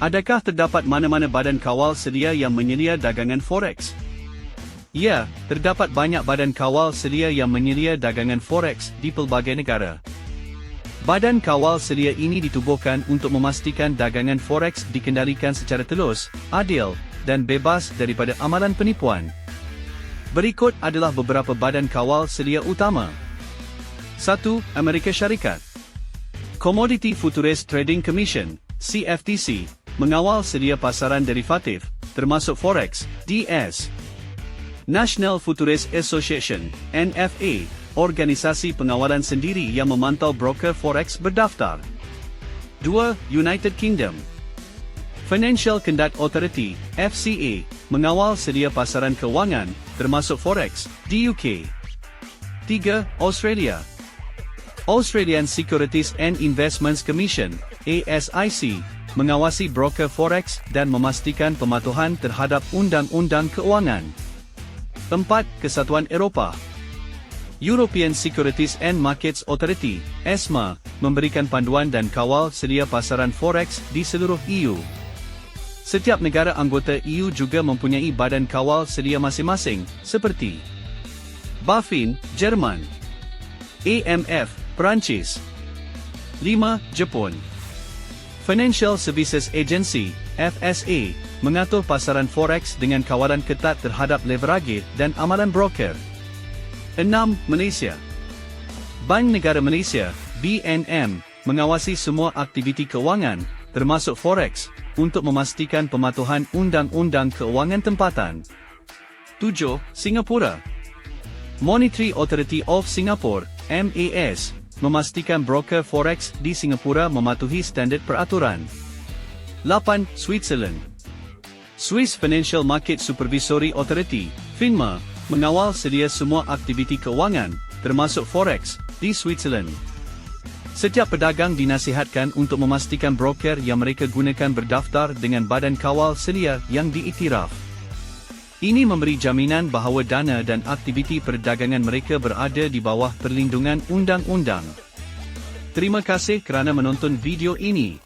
Adakah terdapat mana-mana badan kawal sedia yang menyedia dagangan forex? Ya, terdapat banyak badan kawal sedia yang menyedia dagangan forex di pelbagai negara. Badan kawal sedia ini ditubuhkan untuk memastikan dagangan forex dikendalikan secara telus, adil, dan bebas daripada amalan penipuan. Berikut adalah beberapa badan kawal sedia utama. 1. Amerika Syarikat. Commodity Futures Trading Commission, CFTC, mengawal sedia pasaran derivatif, termasuk forex, DS. National Futures Association, NFA, organisasi pengawalan sendiri yang memantau broker forex berdaftar. 2. United Kingdom. Financial Conduct Authority, FCA, mengawal sedia pasaran kewangan, termasuk forex, di UK. 3. Australia. Australian Securities and Investments Commission, ASIC, mengawasi broker forex dan memastikan pematuhan terhadap undang-undang keuangan. 4. Kesatuan Eropah. European Securities and Markets Authority, ESMA, memberikan panduan dan kawal sedia pasaran forex di seluruh EU. Setiap negara anggota EU juga mempunyai badan kawal sedia masing-masing, seperti BaFin, Jerman. AMF, Perancis. 5. Jepun. Financial Services Agency, FSA, mengatur pasaran forex dengan kawalan ketat terhadap leverage dan amalan broker. 6. Malaysia. Bank Negara Malaysia, BNM, mengawasi semua aktiviti kewangan, termasuk forex, untuk memastikan pematuhan undang-undang keuangan tempatan. 7. Singapura. Monetary Authority of Singapore, MAS, memastikan broker forex di Singapura mematuhi standard peraturan. 8. Switzerland. Swiss Financial Market Supervisory Authority, FINMA, mengawal sedia semua aktiviti keuangan, termasuk forex, di Switzerland. Setiap pedagang dinasihatkan untuk memastikan broker yang mereka gunakan berdaftar dengan badan kawal sedia yang diiktiraf. Ini memberi jaminan bahawa dana dan aktiviti perdagangan mereka berada di bawah perlindungan undang-undang. Terima kasih kerana menonton video ini.